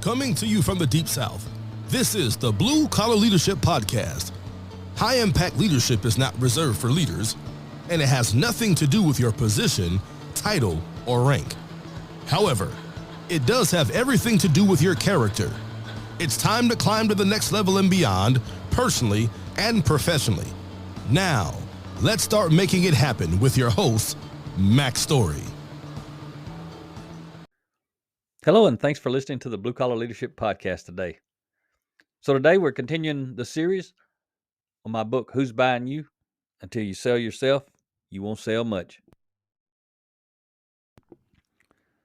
Coming to you from the Deep South, this is the Blue Collar Leadership Podcast. High impact leadership is not reserved for leaders, and it has nothing to do with your position, title, or rank. However, it does have everything to do with your character. It's time to climb to the next level and beyond, personally and professionally. Now, let's start making it happen with your host, Mac Story. Hello, and thanks for listening to the Blue Collar Leadership Podcast today. So today we're continuing the series on my book, Who's Buying You? Until you sell yourself, you won't sell much.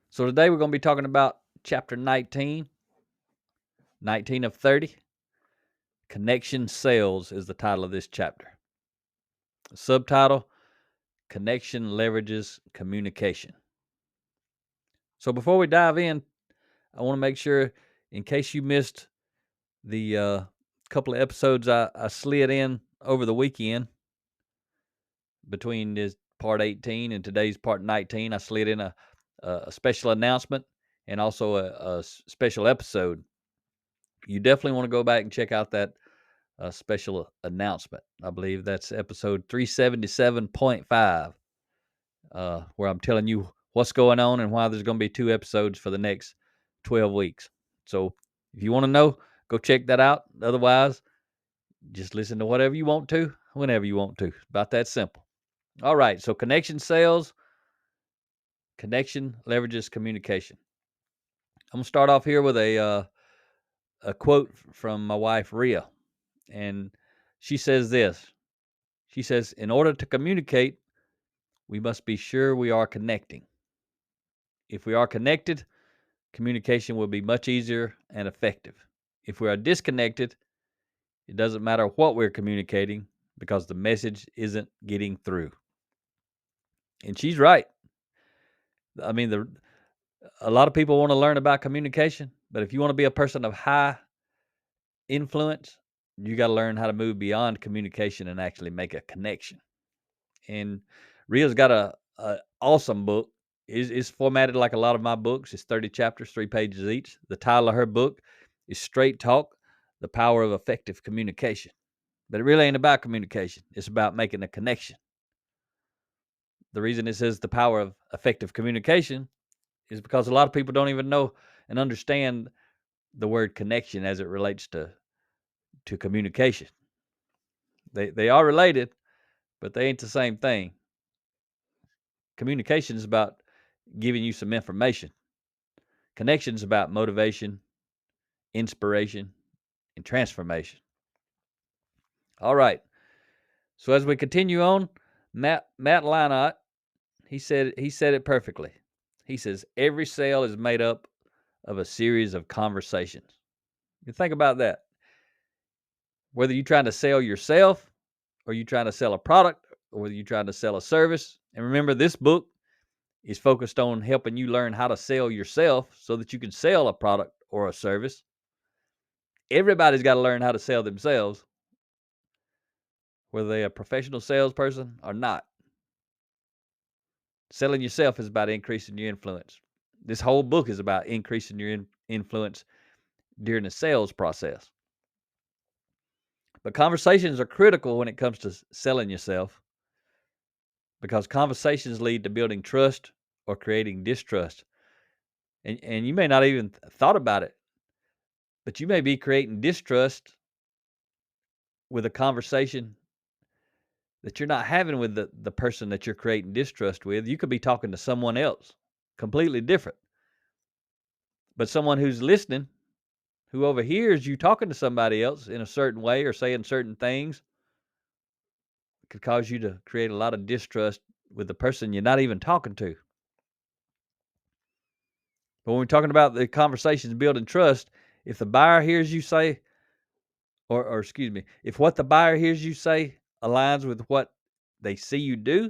So today we're going to be talking about chapter 19 of 30. Connection Sales is the title of this chapter. Subtitle, Connection Leverages Communication. So before we dive in, I want to make sure, in case you missed the couple of episodes I slid in over the weekend, between this part 18 and today's part 19, I slid in a special announcement and also a special episode. You definitely want to go back and check out that special announcement. I believe that's episode 377.5, where I'm telling you what's going on and why there's going to be 2 episodes for the next 12 weeks. So if you want to know, go check that out. Otherwise, just listen to whatever you want to, whenever you want to. It's about that simple. All right, so connection sales, connection leverages communication. I'm going to start off here with a quote from my wife, Rhea. And she says this. She says, in order to communicate, we must be sure we are connecting. If we are connected, communication will be much easier and effective. If we are disconnected, it doesn't matter what we're communicating because the message isn't getting through. And she's right. I mean, a lot of people want to learn about communication, but if you want to be a person of high influence, you got to learn how to move beyond communication and actually make a connection. And Rhea's got a awesome book. It's formatted like a lot of my books. It's 30 chapters, 3 pages each. The title of her book is Straight Talk, The Power of Effective Communication. But it really ain't about communication. It's about making a connection. The reason it says the power of effective communication is because a lot of people don't even know and understand the word connection as it relates to communication. They are related, but they ain't the same thing. Communication is about giving you some information. Connection is about motivation, inspiration, and transformation. All right. So as we continue on, Matt Leinart, he said it perfectly. He says every sale is made up of a series of conversations. You think about that. Whether you're trying to sell yourself, or you're trying to sell a product, or whether you're trying to sell a service. And remember, this book is focused on helping you learn how to sell yourself so that you can sell a product or a service. Everybody's got to learn how to sell themselves, whether they're a professional salesperson or not. Selling yourself is about increasing your influence. This whole book is about increasing your influence during the sales process. But conversations are critical when it comes to selling yourself, because conversations lead to building trust or creating distrust. And you may not even thought about it, but you may be creating distrust with a conversation that you're not having with the person that you're creating distrust with. You could be talking to someone else, completely different. But someone who's listening, who overhears you talking to somebody else in a certain way or saying certain things, could cause you to create a lot of distrust with the person you're not even talking to. But when we're talking about the conversations building trust, if the buyer hears you say, or excuse me, if what the buyer hears you say aligns with what they see you do,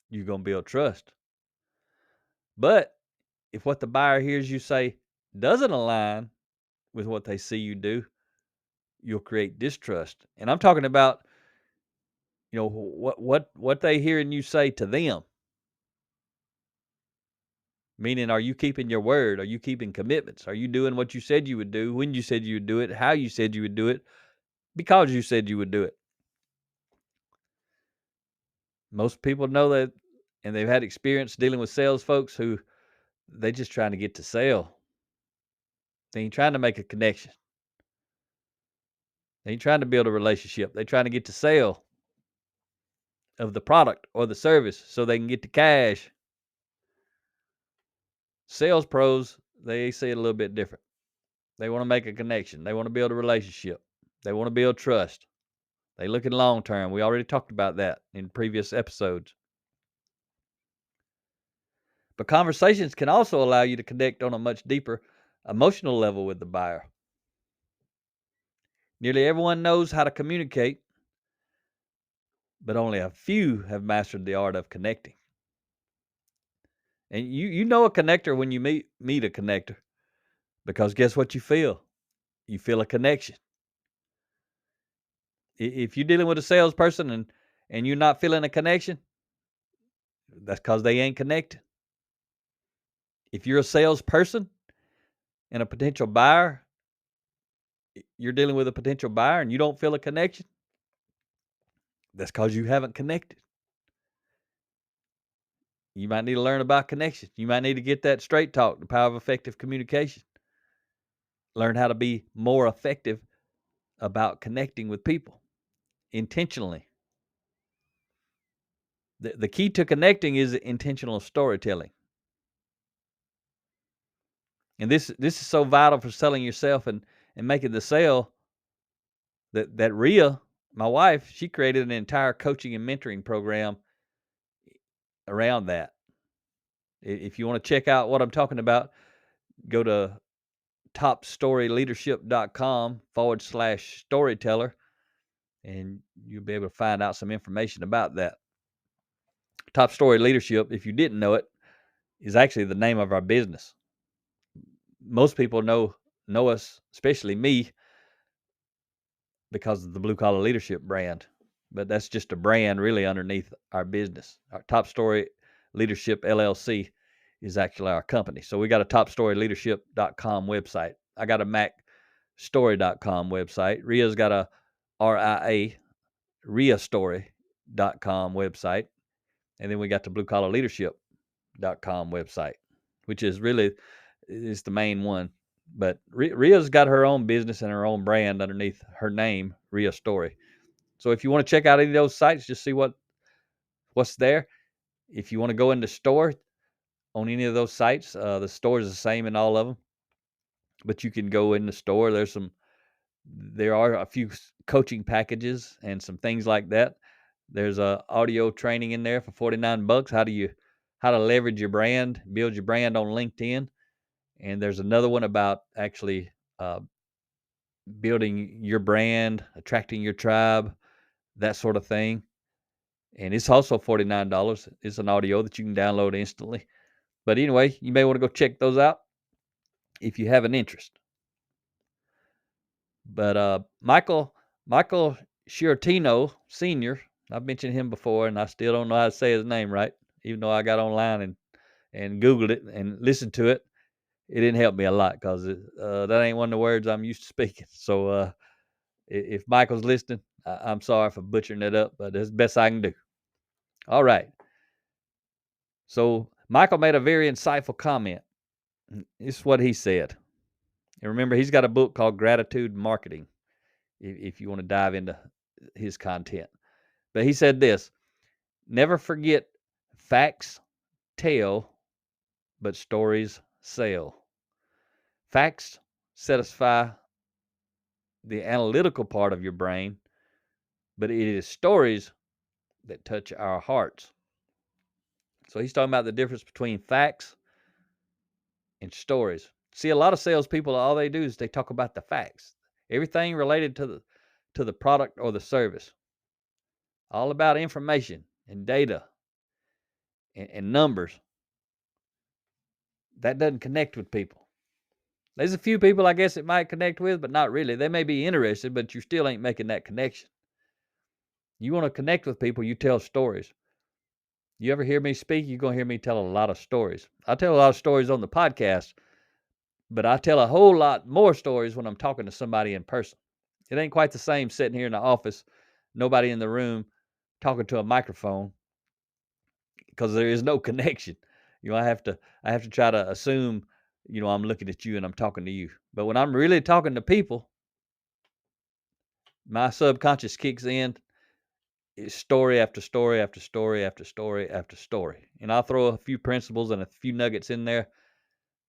you're going to build trust. But if what the buyer hears you say doesn't align with what they see you do, you'll create distrust. And I'm talking about, what they hearing you say to them. Meaning, are you keeping your word? Are you keeping commitments? Are you doing what you said you would do, when you said you would do it, how you said you would do it, because you said you would do it? Most people know that, and they've had experience dealing with sales folks who they just trying to get to sell. They ain't trying to make a connection. They ain't trying to build a relationship. They trying to get to sale of the product or the service so they can get the cash. Sales pros, they say it a little bit different. They want to make a connection. They want to build a relationship. They want to build trust. They look at long term. We already talked about that in previous episodes. But conversations can also allow you to connect on a much deeper emotional level with the buyer. Nearly everyone knows how to communicate, but only a few have mastered the art of connecting. And you know a connector when you meet a connector, because guess what you feel? You feel a connection. If you're dealing with a salesperson and you're not feeling a connection, that's because they ain't connected. If you're a salesperson and a potential buyer, you're dealing with a potential buyer and you don't feel a connection, that's because you haven't connected. You might need to learn about connection. You might need to get that straight talk, the power of effective communication. Learn how to be more effective about connecting with people intentionally. The key to connecting is intentional storytelling. And this is so vital for selling yourself and making the sale that Rhea, my wife, she created an entire coaching and mentoring program around that. If you want to check out what I'm talking about, go to topstoryleadership.com/storyteller, and you'll be able to find out some information about that. Top Story Leadership, if you didn't know it, is actually the name of our business. Most people know us, especially me, because of the Blue Collar Leadership brand. But that's just a brand really underneath our business. Our Top Story Leadership LLC is actually our company. So we got a topstoryleadership.com website. I got a macstory.com website. Rhea's got a RIA.story.com website. And then we got the bluecollarleadership.com website, which is really is the main one. But Rhea's got her own business and her own brand underneath her name, Rhea Story. So if you want to check out any of those sites, just see what's there. If you want to go into store on any of those sites, the store is the same in all of them. But you can go in the store. There are a few coaching packages and some things like that. There's a audio training in there for $49. How to leverage your brand, build your brand on LinkedIn. And there's another one about actually building your brand, attracting your tribe, that sort of thing. And it's also $49. It's an audio that you can download instantly. But anyway, you may want to go check those out if you have an interest. But Michael Sciortino Sr., I've mentioned him before, and I still don't know how to say his name right, even though I got online and Googled it and listened to it. It didn't help me a lot because that ain't one of the words I'm used to speaking. So if Michael's listening, I'm sorry for butchering it up, but it's the best I can do. All right. So Michael made a very insightful comment. This is what he said. And remember, he's got a book called Gratitude Marketing, if you want to dive into his content. But he said this: never forget, facts tell, but stories sell. Facts satisfy the analytical part of your brain, but it is stories that touch our hearts. So he's talking about the difference between facts and stories. See, a lot of salespeople, all they do is they talk about the facts, everything related to the product or the service, all about information and data and numbers. That doesn't connect with people. There's a few people I guess it might connect with, but not really. They may be interested, but you still ain't making that connection. You want to connect with people, you tell stories. You ever hear me speak, you're going to hear me tell a lot of stories. I tell a lot of stories on the podcast, but I tell a whole lot more stories when I'm talking to somebody in person. It ain't quite the same sitting here in the office, nobody in the room, talking to a microphone, because there is no connection. I have to try to assume, I'm looking at you and I'm talking to you. But when I'm really talking to people, my subconscious kicks in. It's story after story after story after story after story. And I'll throw a few principles and a few nuggets in there,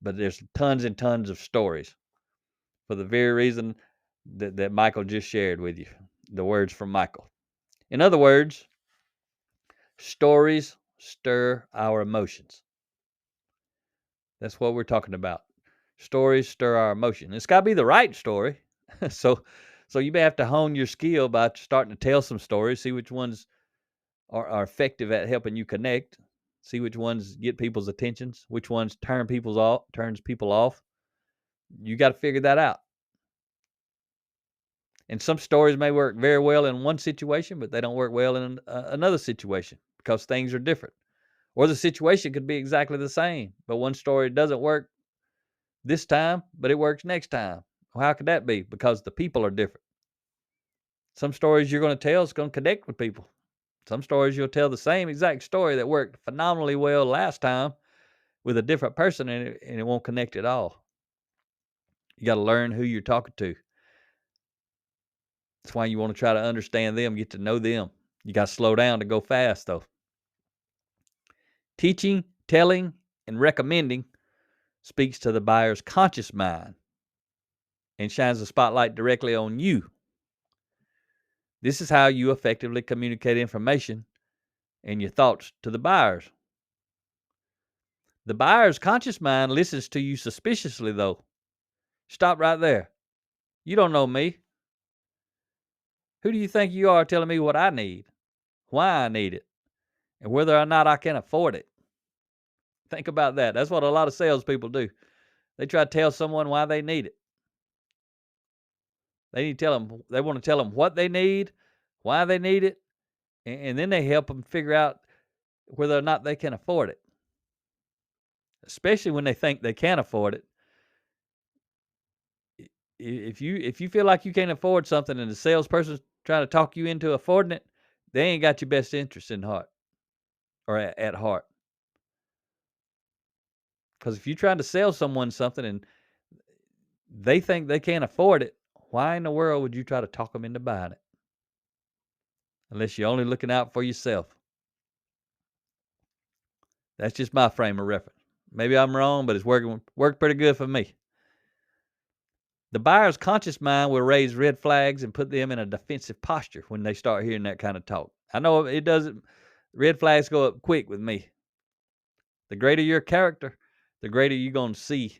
but there's tons and tons of stories for the very reason that Michael just shared with you, the words from Michael. In other words, stories stir our emotions. That's what we're talking about. Stories stir our emotion. It's got to be the right story. so you may have to hone your skill by starting to tell some stories, see which ones are effective at helping you connect, see which ones get people's attentions, which ones turns people off. You got to figure that out. And some stories may work very well in one situation, but they don't work well in another situation because things are different. Or the situation could be exactly the same, but one story doesn't work this time, but it works next time. Well, how could that be? Because the people are different. Some stories you're going to tell is going to connect with people. Some stories you'll tell the same exact story that worked phenomenally well last time with a different person, and it won't connect at all. You got to learn who you're talking to. That's why you want to try to understand them, get to know them. You got to slow down to go fast, though. Teaching, telling, and recommending speaks to the buyer's conscious mind and shines the spotlight directly on you. This is how you effectively communicate information and your thoughts to the buyers. The buyer's conscious mind listens to you suspiciously, though. Stop right there. You don't know me. Who do you think you are telling me what I need, why I need it, and whether or not I can afford it? Think about that. That's what a lot of salespeople do. They try to tell someone why they need it. They want to tell them what they need, why they need it, and then they help them figure out whether or not they can afford it. Especially when they think they can afford it. If you feel like you can't afford something and the salesperson's trying to talk you into affording it, they ain't got your best interest in heart or at heart. Because if you're trying to sell someone something and they think they can't afford it, why in the world would you try to talk them into buying it? Unless you're only looking out for yourself. That's just my frame of reference. Maybe I'm wrong, but it's worked pretty good for me. The buyer's conscious mind will raise red flags and put them in a defensive posture when they start hearing that kind of talk. I know it doesn't. Red flags go up quick with me. The greater your character, the greater you're going to see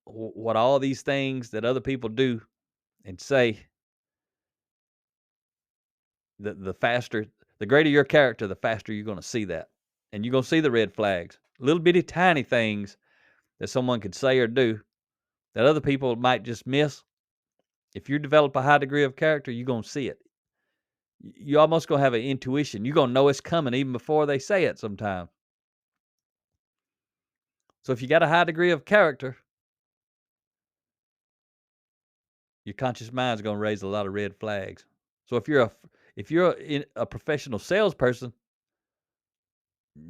what all these things that other people do and say. The faster, the greater your character, the faster you're going to see that. And you're going to see the red flags. Little bitty tiny things that someone could say or do that other people might just miss. If you develop a high degree of character, you're going to see it. You're almost going to have an intuition. You're going to know it's coming even before they say it sometimes. So if you got a high degree of character, your conscious mind is going to raise a lot of red flags. So if you're a professional salesperson,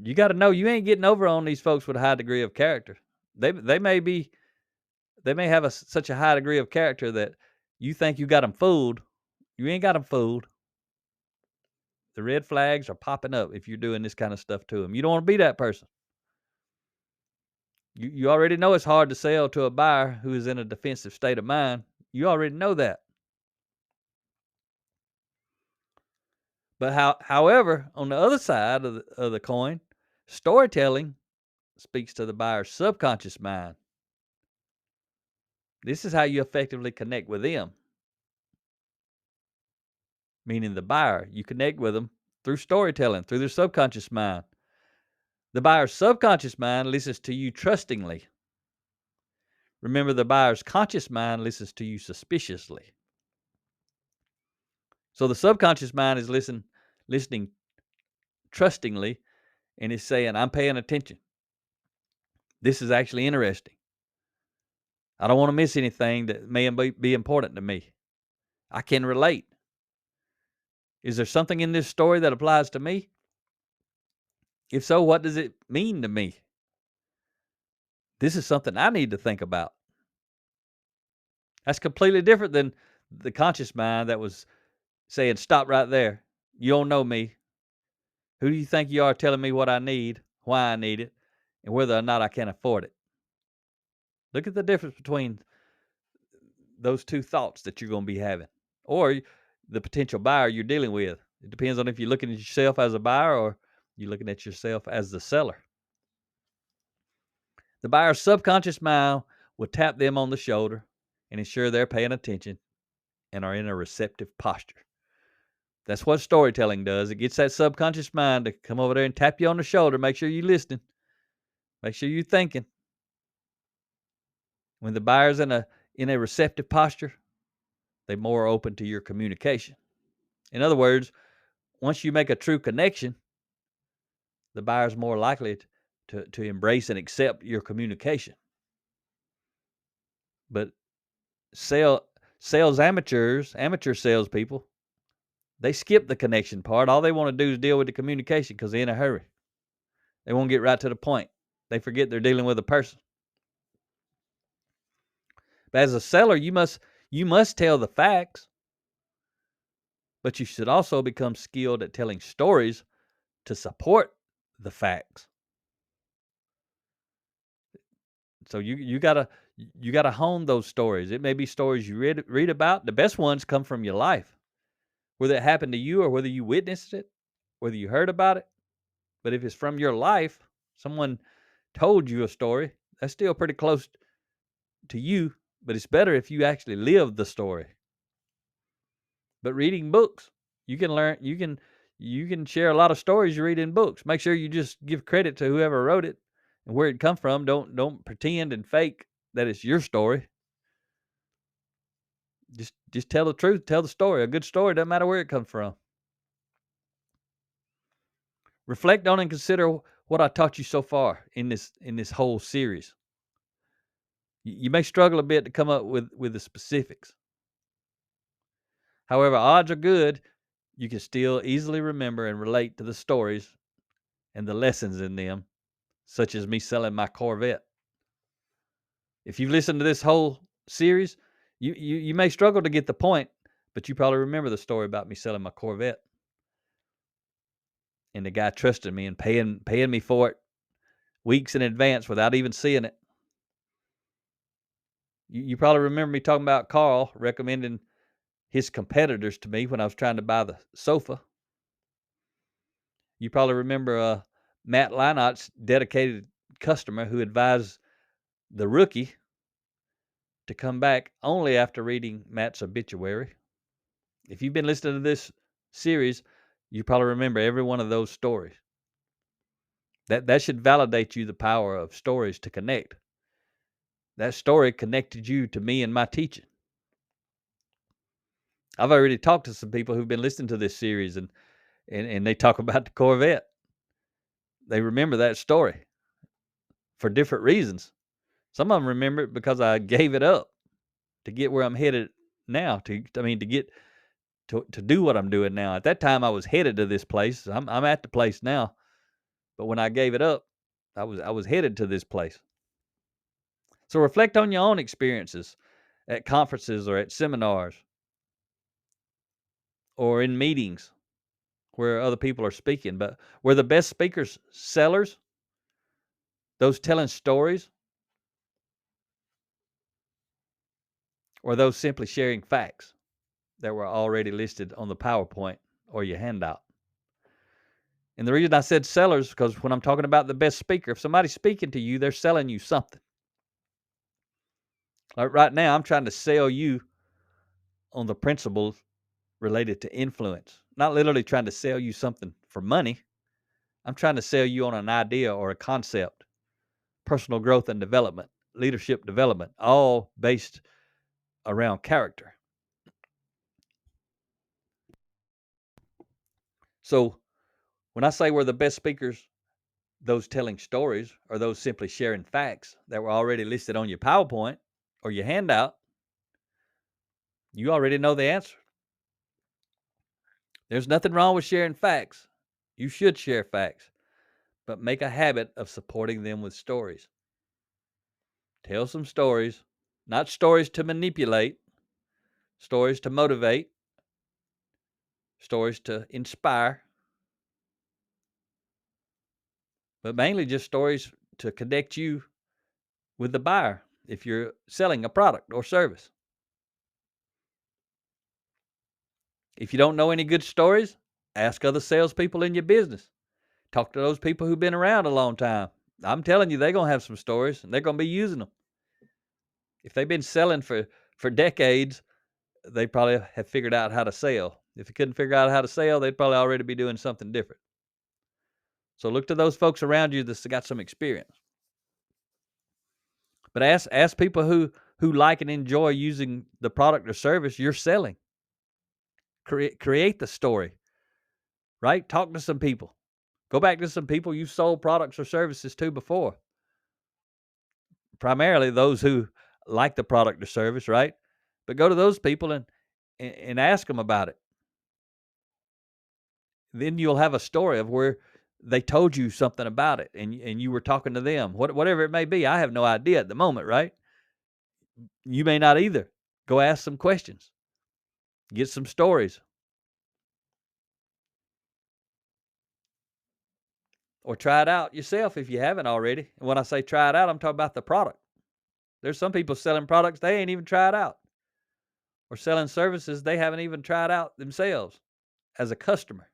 you got to know you ain't getting over on these folks with a high degree of character. They may have such a high degree of character that you think you got them fooled. You ain't got them fooled. The red flags are popping up if you're doing this kind of stuff to them. You don't want to be that person. You already know it's hard to sell to a buyer who is in a defensive state of mind. You already know that. But however, on the other side of the coin, storytelling speaks to the buyer's subconscious mind. This is how you effectively connect with them. Meaning the buyer, you connect with them through storytelling, through their subconscious mind. The buyer's subconscious mind listens to you trustingly. Remember, the buyer's conscious mind listens to you suspiciously. So the subconscious mind is listening trustingly. and it's saying, I'm paying attention. This is actually interesting. I don't want to miss anything that may be important to me. I can relate. Is there something in this story that applies to me? If so, what does it mean to me? This is something I need to think about. That's completely different than the conscious mind that was saying, stop right there. You don't know me. Who do you think you are telling me what I need, why I need it, and whether or not I can afford it? Look at the difference between those two thoughts that you're going to be having, or the potential buyer you're dealing with. It depends on if you're looking at yourself as a buyer or you're looking at yourself as the seller. The buyer's subconscious mind will tap them on the shoulder and ensure they're paying attention and are in a receptive posture. That's what storytelling does. It gets that subconscious mind to come over there and tap you on the shoulder. Make sure you're listening. Make sure you're thinking. When the buyer's in a receptive posture, they're more open to your communication. In other words, once you make a true connection, the buyer's more likely to embrace and accept your communication. But sales amateurs, amateur salespeople, they skip the connection part. All they want to do is deal with the communication because they're in a hurry. They won't get right to the point. They forget they're dealing with a person. But as a seller, you must tell the facts, but you should also become skilled at telling stories to support the facts. So you gotta hone those stories. It may be stories you read about. The best ones come from your life, whether it happened to you or whether you witnessed it, whether you heard about it. But if it's from your life, someone told you a story, that's still pretty close to you, but it's better if you actually live the story. But reading books, you can learn, you can share a lot of stories you read in books. Make sure you just give credit to whoever wrote it and where it come from. Don't pretend and fake that it's your story. Just tell the truth, tell the story. A good story doesn't matter where it comes from. Reflect on and consider what I taught you so far in this whole series. You may struggle a bit to come up with the specifics. However, odds are good you can still easily remember and relate to the stories and the lessons in them, such as me selling my Corvette. If you've listened to this whole series, you may struggle to get the point, but you probably remember the story about me selling my Corvette. And the guy trusted me and paying me for it weeks in advance without even seeing it. You probably remember me talking about Carl recommending his competitors to me when I was trying to buy the sofa. You probably remember Matt Leinart's dedicated customer who advised the rookie to come back only after reading Matt's obituary. If you've been listening to this series, you probably remember every one of those stories. That should validate you the power of stories to connect. That story connected you to me and my teaching. I've already talked to some people who've been listening to this series and they talk about the Corvette. They remember that story for different reasons. Some of them remember it because I gave it up to get where I'm headed now, to get to do what I'm doing now. At that time I was headed to this place. I'm at the place now. But when I gave it up, I was headed to this place. So reflect on your own experiences at conferences or at seminars or in meetings where other people are speaking. But were the best speakers sellers? Those telling stories? Or those simply sharing facts that were already listed on the PowerPoint or your handout? And the reason I said sellers, because when I'm talking about the best speaker, if somebody's speaking to you, they're selling you something. Like right now, I'm trying to sell you on the principles related to influence. Not literally trying to sell you something for money. I'm trying to sell you on an idea or a concept, personal growth and development, leadership development, all based around character. So when I say we're the best speakers those telling stories or those simply sharing facts that were already listed on your PowerPoint or your handout, you already know the answer. There's nothing wrong with sharing facts. You should share facts, but make a habit of supporting them with stories. Tell some stories, not stories to manipulate, stories to motivate, stories to inspire, but mainly just stories to connect you with the buyer if you're selling a product or service. If you don't know any good stories, ask other salespeople in your business. Talk to those people who've been around a long time. I'm telling you, they're going to have some stories and they're going to be using them. If they've been selling for decades, they probably have figured out how to sell. If they couldn't figure out how to sell, they'd probably already be doing something different. So look to those folks around you that's got some experience. But ask people who like and enjoy using the product or service you're selling. Create the story, right? Talk to some people. Go back to some people you've sold products or services to before. Primarily those who like the product or service, right? But go to those people and ask them about it. Then you'll have a story of where they told you something about it and you were talking to them. Whatever it may be, I have no idea at the moment, right? You may not either. Go ask some questions. Get some stories. Or try it out yourself if you haven't already. And when I say try it out, I'm talking about the product. There's some people selling products they ain't even tried out. Or selling services they haven't even tried out themselves as a customer.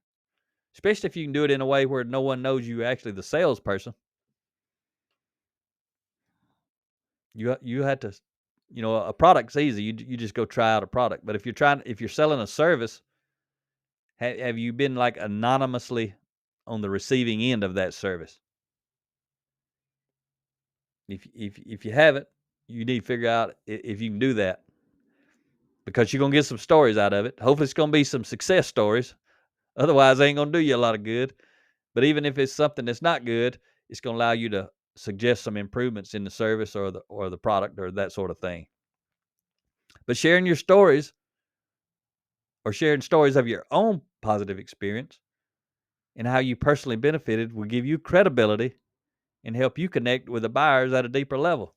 Especially if you can do it in a way where no one knows you actually the salesperson. You had to, a product's easy. You just go try out a product. But if you're selling a service, have you been like anonymously on the receiving end of that service? If you haven't, you need to figure out if you can do that, because you're gonna get some stories out of it. Hopefully, it's gonna be some success stories. Otherwise, it ain't gonna do you a lot of good. But even if it's something that's not good, it's gonna allow you to suggest some improvements in the service or the product or that sort of thing. But sharing your stories or sharing stories of your own positive experience and how you personally benefited will give you credibility and help you connect with the buyers at a deeper level.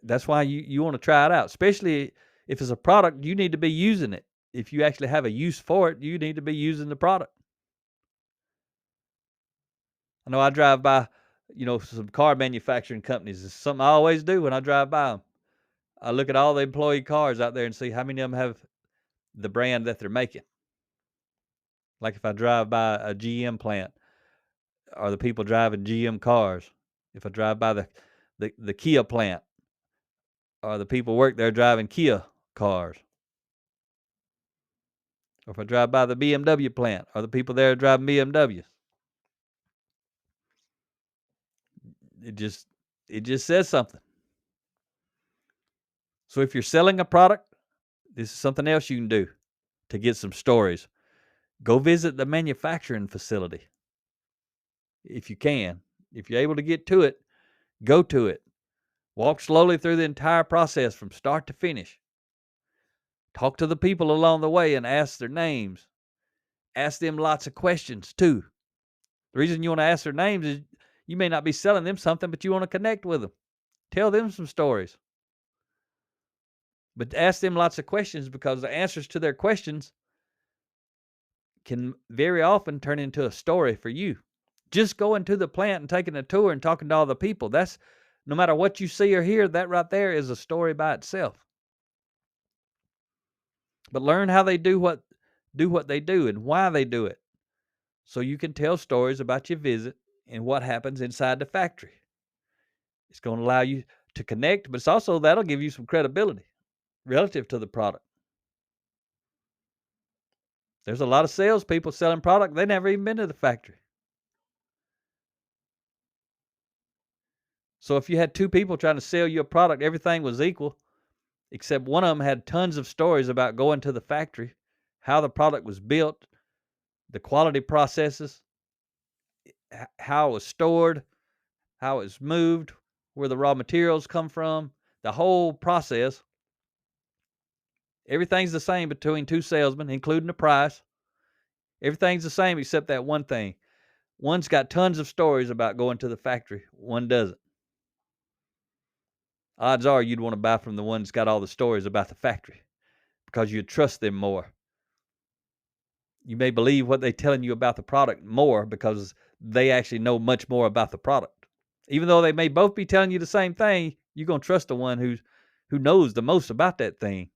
That's why you want to try it out, especially if it's a product, you need to be using it. If you actually have a use for it, you need to be using the product. I know I drive by, some car manufacturing companies. It's something I always do when I drive by them. I look at all the employee cars out there and see how many of them have the brand that they're making. Like if I drive by a GM plant, are the people driving GM cars? If I drive by the Kia plant, are the people work there driving Kia cars? Or if I drive by the BMW plant, are the people there driving BMWs? It just says something. So if you're selling a product, this is something else you can do to get some stories. Go visit the manufacturing facility. If you can. If you're able to get to it, go to it. Walk slowly through the entire process from start to finish. Talk to the people along the way and ask their names. Ask them lots of questions too. The reason you want to ask their names is you may not be selling them something, but you want to connect with them. Tell them some stories. But ask them lots of questions, because the answers to their questions can very often turn into a story for you. Just going to the plant and taking a tour and talking to all the people, that's, no matter what you see or hear, that right there is a story by itself. But learn how they do what they do and why they do it, so you can tell stories about your visit and what happens inside the factory. It's going to allow you to connect, but it's also, that'll give you some credibility relative to the product. There's a lot of salespeople selling product, they never even been to the factory. So if you had two people trying to sell you a product, everything was equal, except one of them had tons of stories about going to the factory, how the product was built, the quality processes, how it was stored, how it's moved, where the raw materials come from, the whole process. Everything's the same between two salesmen, including the price. Everything's the same except that one thing. One's got tons of stories about going to the factory. One doesn't. Odds are you'd want to buy from the one that's got all the stories about the factory because you trust them more. You may believe what they're telling you about the product more because they actually know much more about the product. Even though they may both be telling you the same thing, you're going to trust the one who knows the most about that thing.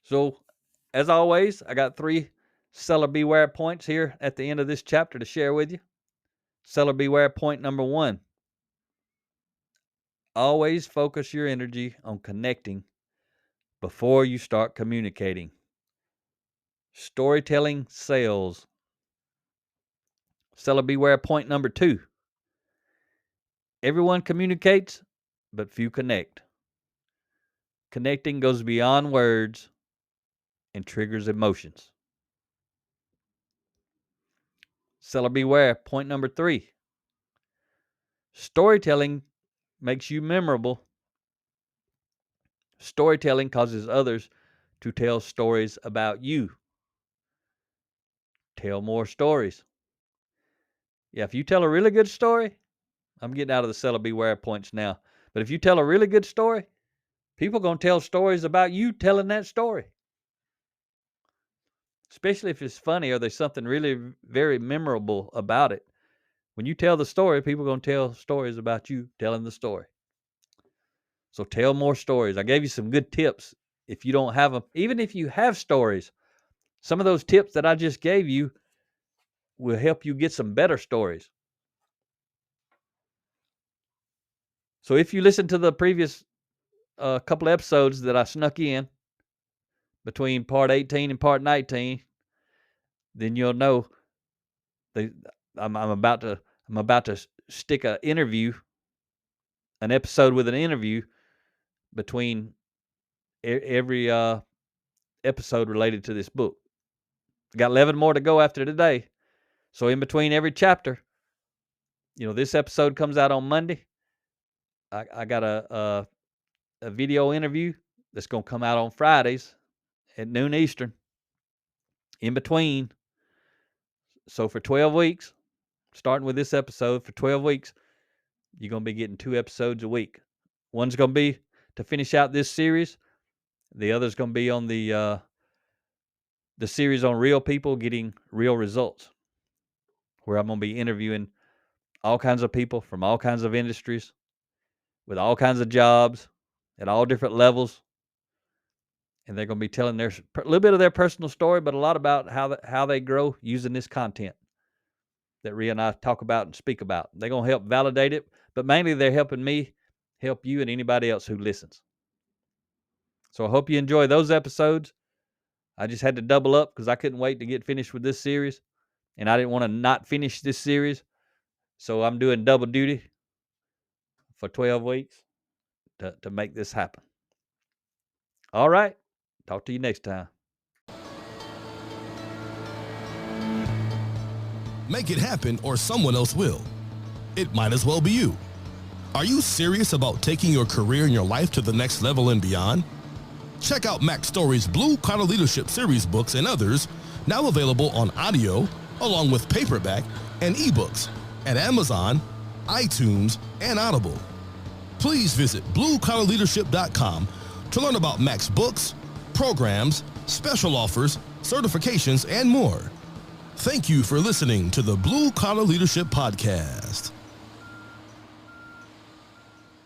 So, as always, I got 3 seller beware points here at the end of this chapter to share with you. Seller beware point number 1. Always focus your energy on connecting before you start communicating. Storytelling sales. Seller beware point number 2. Everyone communicates, but few connect. Connecting goes beyond words and triggers emotions. Seller beware point number 3. Storytelling makes you memorable. Storytelling causes others to tell stories about you. Tell more stories. Yeah, if you tell a really good story, I'm getting out of the seller beware points now, but if you tell a really good story, people are going to tell stories about you telling that story. Especially if it's funny or there's something really very memorable about it. When you tell the story, people are going to tell stories about you telling the story. So tell more stories. I gave you some good tips. If you don't have them, even if you have stories, some of those tips that I just gave you will help you get some better stories. So if you listen to the previous couple of episodes that I snuck in between part 18 and part 19, then you'll know I'm about to stick an episode with an interview between every episode related to this book. I got 11 more to go after today. So in between every chapter, this episode comes out on Monday. I got a video interview that's going to come out on Fridays at noon Eastern. In between. So for 12 weeks, starting with this episode, for 12 weeks, you're going to be getting 2 episodes a week. One's going to be to finish out this series. The other's going to be on the series on real people getting real results, where I'm going to be interviewing all kinds of people from all kinds of industries with all kinds of jobs at all different levels. And they're going to be telling a little bit of their personal story, but a lot about how they grow using this content that Rhea and I talk about and speak about. They're going to help validate it, but mainly they're helping me help you and anybody else who listens. So I hope you enjoy those episodes. I just had to double up because I couldn't wait to get finished with this series, and I didn't want to not finish this series. So I'm doing double duty for 12 weeks to make this happen. All right. Talk to you next time. Make it happen or someone else will. It might as well be you. Are you serious about taking your career and your life to the next level and beyond? Check out Mac Story's Blue Collar Leadership series books and others, now available on audio, along with paperback and ebooks at Amazon, iTunes, and Audible. Please visit bluecollarleadership.com to learn about Mac's books, programs, special offers, certifications, and more. Thank you for listening to the Blue Collar Leadership Podcast.